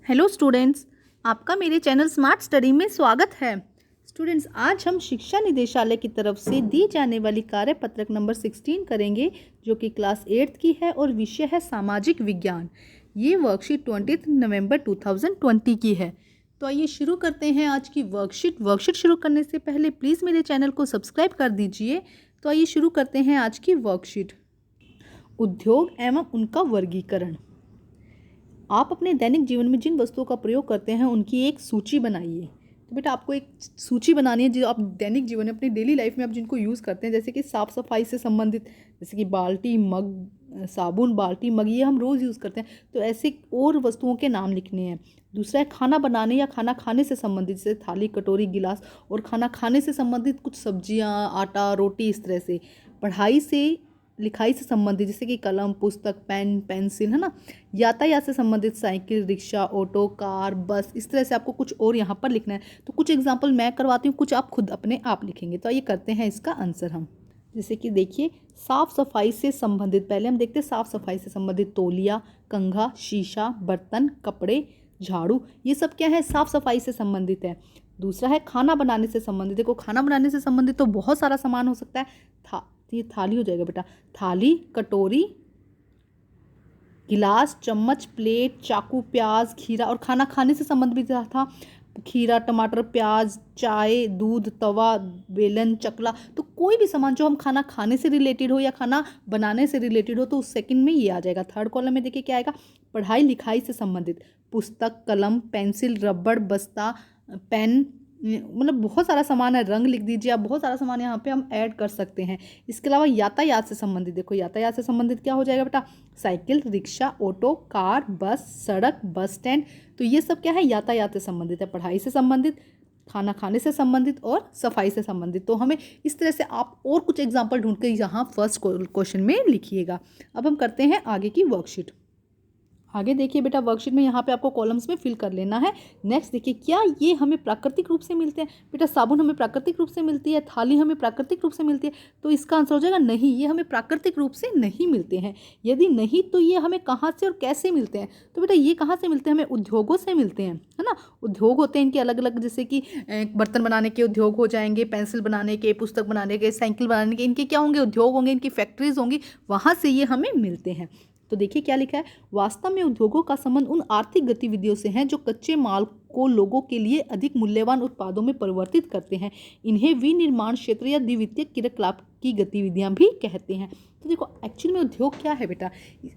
Hello students, आपका मेरे channel smart study में स्वागत है। स्टूडेंट्स, आज हम शिक्षा निदेशालय की तरफ से दी जाने वाली कार्यपत्रक नंबर 16 करेंगे, जो कि क्लास 8th की है और विषय है सामाजिक विज्ञान। ये वर्कशीट 20 नवंबर 2020 की है। तो आइए शुरू करते हैं आज की वर्कशीट शुरू करने से पहले प्लीज़ मेरे चैनल को सब्सक्राइब कर दीजिए। तो आइए शुरू करते हैं आज की वर्कशीट। उद्योग एवं उनका वर्गीकरण। आप अपने दैनिक जीवन में जिन वस्तुओं का प्रयोग करते हैं उनकी एक सूची बनाइए। तो बेटा आपको एक सूची बनानी है जो आप दैनिक जीवन में अपनी डेली लाइफ में आप जिनको यूज़ करते हैं, जैसे कि साफ़ सफाई से संबंधित, जैसे कि बाल्टी, मग, साबुन, बाल्टी, मग, ये हम रोज़ यूज़ करते हैं। तो ऐसे और वस्तुओं के नाम लिखने हैं। दूसरा है खाना बनाने या खाना खाने से संबंधित, जैसे थाली, कटोरी, गिलास, और खाना खाने से संबंधित कुछ सब्जियाँ, आटा, रोटी, इस तरह से। पढ़ाई से लिखाई से संबंधित, जैसे कि कलम, पुस्तक, पेन, पेंसिल, है ना। यातायात से संबंधित साइकिल, रिक्शा, ऑटो, कार, बस, इस तरह से आपको कुछ और यहाँ पर लिखना है। तो कुछ एग्जाम्पल मैं करवाती हूँ, कुछ आप खुद अपने आप लिखेंगे। तो ये करते हैं इसका आंसर हम। जैसे कि देखिए, साफ सफाई से संबंधित, पहले हम देखते हैं साफ सफाई से संबंधित। तौलिया, कंघा, शीशा, बर्तन, कपड़े, झाड़ू, ये सब क्या है, साफ सफाई से संबंधित है। दूसरा है खाना बनाने से संबंधित। देखो, खाना बनाने से संबंधित तो बहुत सारा सामान हो सकता है। ये थाली हो जाएगा बेटा। थाली, कटोरी, गिलास, चम्मच, प्लेट, चाकू, प्याज, खीरा, और खाना खाने से संबंधित था खीरा, टमाटर, प्याज, चाय, दूध, तवा, बेलन, चकला। तो कोई भी सामान जो हम खाना खाने से रिलेटेड हो या खाना बनाने से रिलेटेड हो, तो उस सेकंड में ये आ जाएगा। थर्ड कॉलम में देखिए क्या आएगा, पढ़ाई लिखाई से संबंधित। पुस्तक, कलम, पेंसिल, रबड़, बस्ता, पेन, मतलब बहुत सारा सामान है। रंग लिख दीजिए आप, बहुत सारा सामान यहाँ पे हम ऐड कर सकते हैं। इसके अलावा यातायात से संबंधित, देखो यातायात से संबंधित क्या हो जाएगा बेटा, साइकिल, रिक्शा, ऑटो, कार, बस, सड़क, बस स्टैंड। तो ये सब क्या है, यातायात से संबंधित है। पढ़ाई से संबंधित, खाना खाने से संबंधित, और सफाई से संबंधित। तो हमें इस तरह से आप और कुछ एग्जाम्पल ढूंढ के यहाँ फर्स्ट क्वेश्चन में लिखिएगा। अब हम करते हैं आगे की वर्कशीट। आगे देखिए बेटा, वर्कशीट में यहाँ पे आपको कॉलम्स में फिल कर लेना है। नेक्स्ट देखिए, क्या ये हमें प्राकृतिक रूप से मिलते हैं? बेटा साबुन हमें प्राकृतिक रूप से मिलती है, थाली हमें प्राकृतिक रूप से मिलती है। तो इसका आंसर हो जाएगा नहीं, ये हमें प्राकृतिक रूप से नहीं मिलते हैं। यदि नहीं, तो ये हमें कहाँ से और कैसे मिलते हैं? तो बेटा ये कहाँ से मिलते हैं? हमें उद्योगों से मिलते हैं, है ना। उद्योग होते हैं इनके अलग अलग, जैसे कि बर्तन बनाने के उद्योग हो जाएंगे, पेंसिल बनाने के, पुस्तक बनाने के, साइकिल बनाने के, इनके क्या होंगे, उद्योग होंगे, इनकी फैक्ट्रीज होंगी, वहाँ से ये हमें मिलते हैं। तो देखिए क्या लिखा है, वास्तव में उद्योगों का संबंध उन आर्थिक गतिविधियों से है जो कच्चे माल को लोगों के लिए अधिक मूल्यवान उत्पादों में परिवर्तित करते हैं। इन्हें विनिर्माण क्षेत्र या द्वितीयक क्रियाकलाप की गतिविधियां भी कहते हैं। तो देखो एक्चुअल में उद्योग क्या है बेटा,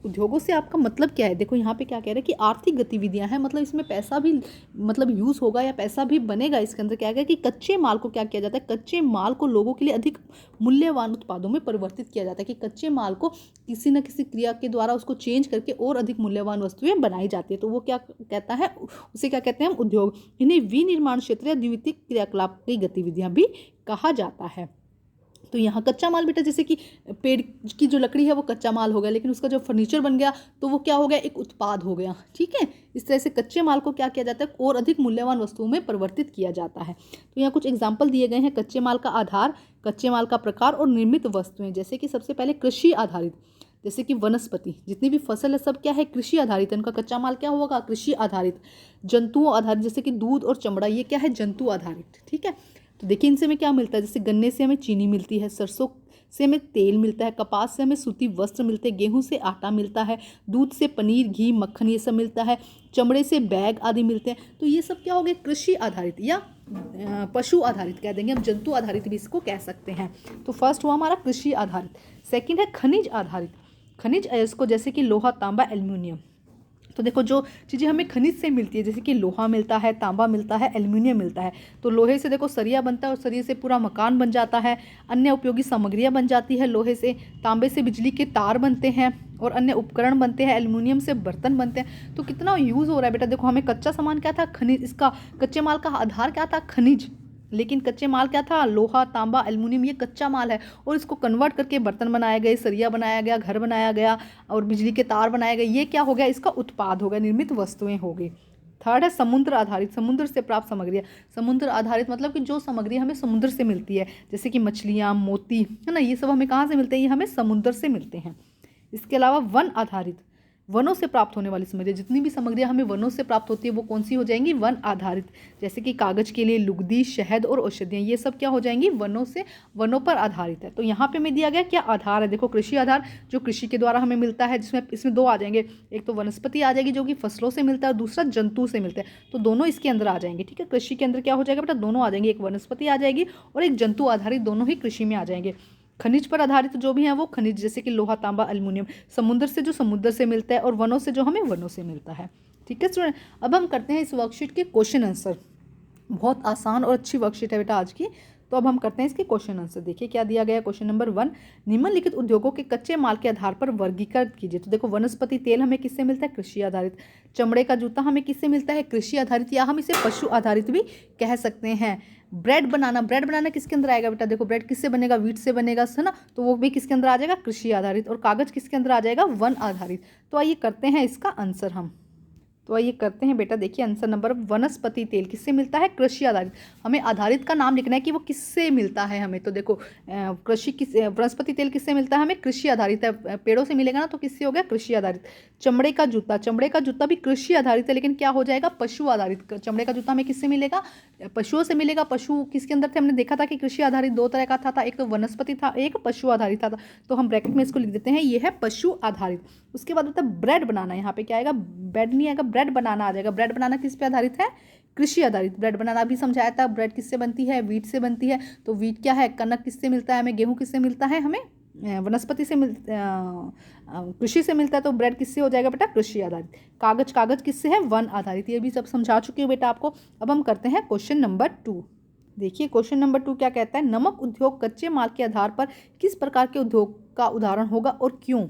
उद्योगों से आपका मतलब क्या है? देखो यहाँ पे क्या कह रहे हैं कि आर्थिक गतिविधियां हैं, मतलब इसमें पैसा भी मतलब यूज़ होगा या पैसा भी बनेगा। इसके अंदर क्या है कि कच्चे माल को क्या किया जाता है, कच्चे माल को लोगों के लिए अधिक मूल्यवान उत्पादों में परिवर्तित किया जाता है। कि कच्चे माल को किसी न किसी क्रिया के द्वारा उसको चेंज करके और अधिक मूल्यवान वस्तुएं बनाई जाती है। तो वो क्या कहता है, उसे क्या कहते हैं हम, उद्योग। इन्हें विनिर्माण क्षेत्र या द्वितीयक क्रियाकलाप की गतिविधियां भी कहा जाता है। तो यहाँ कच्चा माल बेटा, जैसे कि पेड़ की जो लकड़ी है वो कच्चा माल हो गया, लेकिन उसका जो फर्नीचर बन गया तो वो क्या हो गया, एक उत्पाद हो गया। ठीक है, इस तरह से कच्चे माल को क्या किया जाता है, और अधिक मूल्यवान वस्तुओं में परिवर्तित किया जाता है। तो यहाँ कुछ एग्जाम्पल दिए गए हैं। कच्चे माल का आधार, कच्चे माल का प्रकार और निर्मित वस्तुएं। जैसे कि सबसे पहले कृषि आधारित, जैसे कि वनस्पति, जितनी भी फसल है सब क्या है, कृषि आधारित है, उनका कच्चा माल क्या होगा, कृषि आधारित। जंतुओं आधारित, जैसे कि दूध और चमड़ा, ये क्या है, जंतु आधारित। ठीक है, तो देखिए इनसे हमें क्या मिलता है, जैसे गन्ने से हमें चीनी मिलती है, सरसों से हमें तेल मिलता है, कपास से हमें सूती वस्त्र मिलते हैं, गेहूं से आटा मिलता है, दूध से पनीर, घी, मक्खन, ये सब मिलता है, चमड़े से बैग आदि मिलते हैं। तो ये सब क्या हो गए, कृषि आधारित या पशु आधारित कह देंगे हम, जंतु आधारित भी इसको कह सकते हैं। तो फर्स्ट हुआ हमारा कृषि आधारित। सेकंड है खनिज आधारित। खनिज अयस्कों, जैसे कि लोहा, तांबा, एल्युमिनियम। तो देखो जो चीज़ें हमें खनिज से मिलती है, जैसे कि लोहा मिलता है, तांबा मिलता है, एल्युमिनियम मिलता है। तो लोहे से देखो सरिया बनता है और सरिये से पूरा मकान बन जाता है। अन्य उपयोगी सामग्रियां बन जाती है लोहे से। तांबे से बिजली के तार बनते हैं और अन्य उपकरण बनते हैं। एल्युमिनियम से बर्तन बनते हैं। तो कितना यूज़ हो रहा है बेटा। देखो हमें कच्चा सामान क्या था, खनिज। इसका कच्चे माल का आधार क्या था, खनिज। लेकिन कच्चे माल क्या था, लोहा, तांबा, एल्युमिनियम, ये कच्चा माल है। और इसको कन्वर्ट करके बर्तन बनाए गए, सरिया बनाया गया, घर बनाया गया और बिजली के तार बनाए गए। ये क्या हो गया, इसका उत्पाद हो गया, निर्मित वस्तुएं हो गई। थर्ड है समुद्र आधारित। समुद्र से प्राप्त सामग्रियाँ। समुद्र आधारित मतलब कि जो सामग्री हमें समुद्र से मिलती है, जैसे कि मछलियाँ, मोती, है ना, ये सब हमें कहाँ से मिलते हैं, ये हमें समुद्र से मिलते हैं। इसके अलावा वन आधारित। वनों से प्राप्त होने वाली सामग्री, जितनी भी सामग्रियाँ हमें वनों से प्राप्त होती है वो कौन सी हो जाएंगी, वन आधारित। जैसे कि कागज के लिए लुगदी, शहद और औषधियाँ, ये सब क्या हो जाएंगी, वनों पर आधारित है। तो यहाँ पे हमें दिया गया क्या आधार है, देखो कृषि आधार जो कृषि के द्वारा हमें मिलता है, जिसमें इसमें दो आ जाएंगे, एक तो वनस्पति आ जाएगी जो कि फसलों से मिलता है और दूसरा जंतु से मिलता है, तो दोनों इसके अंदर आ जाएंगे। ठीक है, कृषि के अंदर क्या हो जाएगा बेटा, दोनों आ जाएंगे, एक वनस्पति आ जाएगी और एक जंतु आधारित, दोनों ही कृषि में आ जाएंगे। खनिज पर आधारित जो भी है वो खनिज, जैसे कि लोहा, तांबा, एल्युमिनियम, समुद्र से जो समुद्र से मिलता है और वनों से जो हमें वनों से मिलता है। ठीक है स्टूडेंट, अब हम करते हैं इस वर्कशीट के क्वेश्चन आंसर। बहुत आसान और अच्छी वर्कशीट है बेटा आज की। तो अब हम करते हैं इसके क्वेश्चन आंसर। देखिए क्या दिया गया है, क्वेश्चन नंबर 1, निम्नलिखित उद्योगों के कच्चे माल के आधार पर वर्गीकृत कीजिए। तो देखो वनस्पति तेल हमें किससे मिलता है, कृषि आधारित। चमड़े का जूता हमें किससे मिलता है, कृषि आधारित, या हम इसे पशु आधारित भी कह सकते हैं। ब्रेड बनाना किसके अंदर आएगा बेटा, देखो ब्रेड किससे बनेगा, व्हीट से बनेगा, है ना, तो वो भी किसके अंदर आ जाएगा, कृषि आधारित। और कागज किसके अंदर आ जाएगा, वन आधारित। तो आइए करते हैं इसका आंसर हम। तो आइए करते हैं बेटा, देखिए आंसर नंबर, वनस्पति तेल किससे मिलता है, कृषि आधारित। हमें आधारित का नाम लिखना है कि वो किससे मिलता है हमें। तो देखो वनस्पति तेल किससे मिलता है हमें, कृषि आधारित है, पेड़ों से मिलेगा ना, तो किससे हो गया, कृषि आधारित। चमड़े का जूता भी कृषि आधारित है, लेकिन क्या हो जाएगा, पशु आधारित। चमड़े का जूता हमें किससे मिलेगा, पशुओं से मिलेगा। पशु किसके अंदर थे, हमने देखा था कि कृषि आधारित दो तरह का था, एक तो वनस्पति था, एक पशु आधारित था। तो हम ब्रैकेट में इसको लिख देते हैं, ये है पशु आधारित। उसके बाद होता है ब्रेड बनाना, यहाँ पे क्या आएगा, ब्रेड नहीं आएगा, ब्रेड बनाना आ जाएगा। ब्रेड बनाना किस पे आधारित है, कृषि आधारित। ब्रेड बनाना भी समझाया था, ब्रेड किससे बनती है, व्हीट से बनती है। तो व्हीट क्या है, कनक किससे मिलता है हमें, गेहूं किससे मिलता है हमें, वनस्पति से कृषि से मिलता है। तो ब्रेड किससे हो जाएगा बेटा, कृषि आधारित। कागज किससे है, वन आधारित। ये भी सब समझा चुकी हूँ बेटा आपको। अब हम करते हैं क्वेश्चन नंबर 2। देखिए क्वेश्चन नंबर 2 क्या कहता है, नमक उद्योग कच्चे माल के आधार पर किस प्रकार के उद्योग का उदाहरण होगा और क्यों।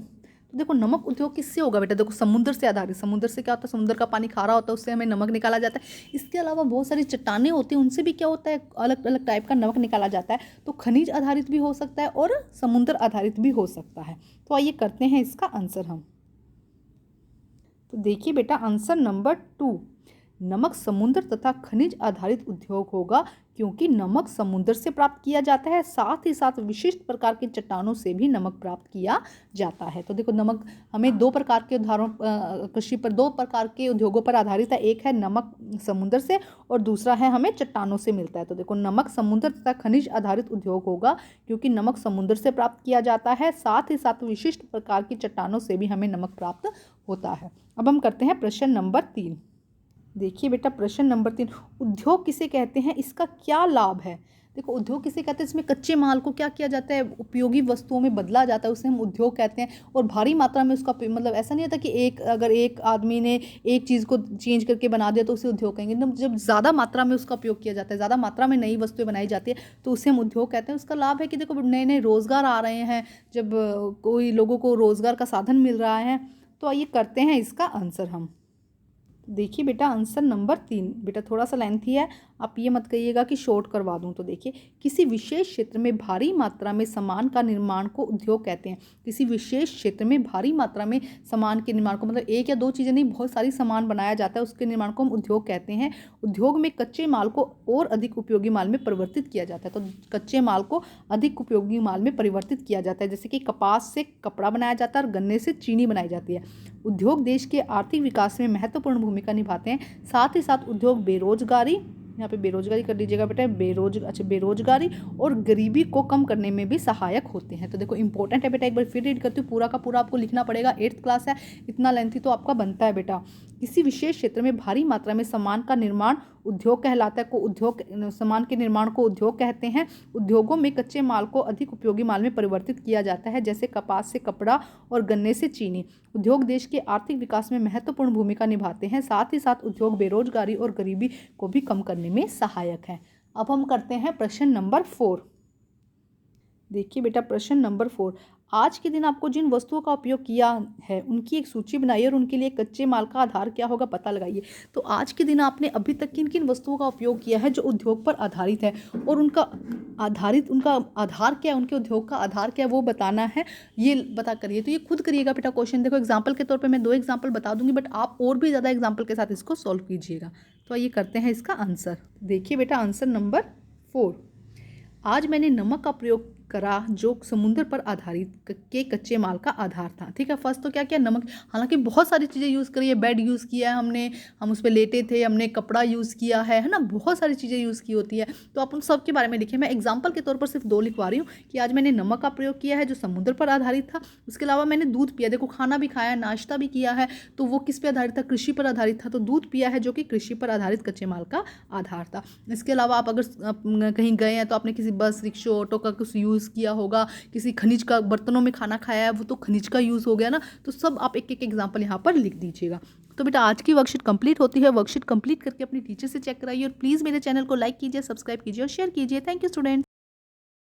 तो देखो नमक उद्योग किससे होगा बेटा, देखो समुद्र से आधारित। समुद्र से क्या होता है, समुद्र का पानी खारा होता है, उससे हमें नमक निकाला जाता है। इसके अलावा बहुत सारी चट्टानें होती हैं, उनसे भी क्या होता है, अलग अलग टाइप का नमक निकाला जाता है। तो खनिज आधारित भी हो सकता है और समुद्र आधारित भी हो सकता है। तो आइए करते हैं इसका आंसर हम। तो देखिए बेटा आंसर नंबर 2, नमक समुद्र तथा खनिज आधारित उद्योग होगा, क्योंकि नमक समुद्र से प्राप्त किया जाता है, साथ ही साथ विशिष्ट प्रकार की चट्टानों से भी नमक प्राप्त किया जाता है। तो देखो नमक हमें दो प्रकार के उदाहरण, कृषि पर दो प्रकार के उद्योगों पर आधारित है। एक है नमक समुद्र से और दूसरा है हमें चट्टानों से मिलता है। तो देखो नमक समुद्र तथा खनिज आधारित उद्योग होगा, क्योंकि नमक समुद्र से प्राप्त किया जाता है, साथ ही साथ विशिष्ट प्रकार की चट्टानों से भी हमें नमक प्राप्त होता है। अब हम करते हैं प्रश्न नंबर 3। देखिए बेटा प्रश्न नंबर 3, उद्योग किसे कहते हैं, इसका क्या लाभ है। देखो उद्योग किसे कहते हैं, इसमें कच्चे माल को क्या किया जाता है, उपयोगी वस्तुओं में बदला जाता है, उसे हम उद्योग कहते हैं। और भारी मात्रा में उसका मतलब ऐसा नहीं होता कि अगर एक आदमी ने एक चीज़ को चेंज करके बना दिया तो उसे उद्योग कहेंगे। एकदम जब ज़्यादा मात्रा में उसका उपयोग किया जाता है, ज़्यादा मात्रा में नई वस्तुएं बनाई जाती है, तो उसे हम उद्योग कहते हैं। उसका लाभ है कि देखो नए नए रोज़गार आ रहे हैं, जब कोई लोगों को रोज़गार का साधन मिल रहा है। तो आइए करते हैं इसका आंसर हम। देखिए बेटा आंसर नंबर 3, बेटा थोड़ा सा लेंथी है, आप ये मत कहिएगा कि शॉर्ट करवा दूं। तो देखिए किसी विशेष क्षेत्र में भारी मात्रा में सामान का निर्माण को उद्योग कहते हैं। किसी विशेष क्षेत्र में भारी मात्रा में सामान के निर्माण को, मतलब एक या दो चीज़ें नहीं, बहुत सारी सामान बनाया जाता है, उसके निर्माण को हम उद्योग कहते हैं। उद्योग में कच्चे माल को और अधिक उपयोगी माल में परिवर्तित किया जाता है। तो कच्चे माल को अधिक उपयोगी माल में परिवर्तित किया जाता है, जैसे कि कपास से कपड़ा बनाया जाता है और गन्ने से चीनी बनाई जाती है। उद्योग देश के आर्थिक विकास में महत्वपूर्ण भूमिका निभाते हैं। साथ ही साथ उद्योग बेरोजगारी, यहाँ पे बेरोजगारी कर दीजिएगा बेटा, बेरोजगारी और गरीबी को कम करने में भी सहायक होते हैं। तो देखो इंपॉर्टेंट है बेटा, एक बार फिर रीड करती हूँ, पूरा का पूरा आपको लिखना पड़ेगा, 8th क्लास है, इतना लेंथी तो आपका बनता है बेटा। किसी विशेष क्षेत्र में भारी मात्रा में सामान का निर्माण उद्योग कहलाता है, को उद्योग सामान के निर्माण को उद्योग कहते हैं। उद्योगों में कच्चे माल को अधिक उपयोगी माल में परिवर्तित किया जाता है, जैसे कपास से कपड़ा और गन्ने से चीनी। उद्योग देश के आर्थिक विकास में महत्वपूर्ण भूमिका निभाते हैं। साथ ही साथ उद्योग बेरोजगारी और गरीबी को भी कम करने में सहायक है। अब हम करते हैं प्रश्न नंबर 4। देखिए बेटा प्रश्न नंबर 4, आज के दिन आपको जिन वस्तुओं का उपयोग किया है उनकी एक सूची बनाइए और उनके लिए कच्चे माल का आधार क्या होगा पता लगाइए। तो आज के दिन आपने अभी तक किन किन वस्तुओं का उपयोग किया है जो उद्योग पर आधारित है, और उनका आधार क्या है, उनके उद्योग का आधार क्या है वो बताना है, ये बता करिए। तो ये खुद करिएगा बेटा क्वेश्चन। देखो एग्जाम्पल के तौर पर मैं 2 एग्जाम्पल बता दूंगी, बट आप और भी ज़्यादा एग्जाम्पल के साथ इसको सॉल्व कीजिएगा। तो आइए करते हैं इसका आंसर। देखिए बेटा आंसर नंबर 4, आज मैंने नमक का प्रयोग करा जो समुद्र पर आधारित के कच्चे माल का आधार था। ठीक है, फर्स्ट तो क्या किया, नमक। हालांकि बहुत सारी चीज़ें यूज़ करी है, बेड यूज़ किया है हमने, हम उस पर लेटे थे, हमने कपड़ा यूज़ किया है ना, बहुत सारी चीज़ें यूज़ की होती है। तो आप उन सब के बारे में लिखिए। मैं एग्जाम्पल के तौर पर सिर्फ 2 लिखवा रही हूँ कि आज मैंने नमक का प्रयोग किया है जो समुद्र पर आधारित था, उसके अलावा मैंने दूध पिया। देखो, खाना भी खाया, नाश्ता भी किया है, तो वो किस पे आधारित था, कृषि पर आधारित था। तो दूध पिया है जो कि कृषि पर आधारित कच्चे माल का आधार था। इसके अलावा आप अगर कहीं गए हैं तो आपने किसी बस, रिक्शा, ऑटो का कुछ यूज़ किया होगा, किसी खनिज का बर्तनों में खाना खाया है, वो तो खनिज का यूज़ हो गया ना। तो सब आप एक एक एग्जाम्पल यहाँ पर लिख दीजिएगा। तो बेटा आज की वर्कशीट कंप्लीट होती है। वर्कशीट कंप्लीट करके अपनी टीचर से चेक कराइए और प्लीज़ मेरे चैनल को लाइक कीजिए, सब्सक्राइब कीजिए और शेयर कीजिए। Thank you student.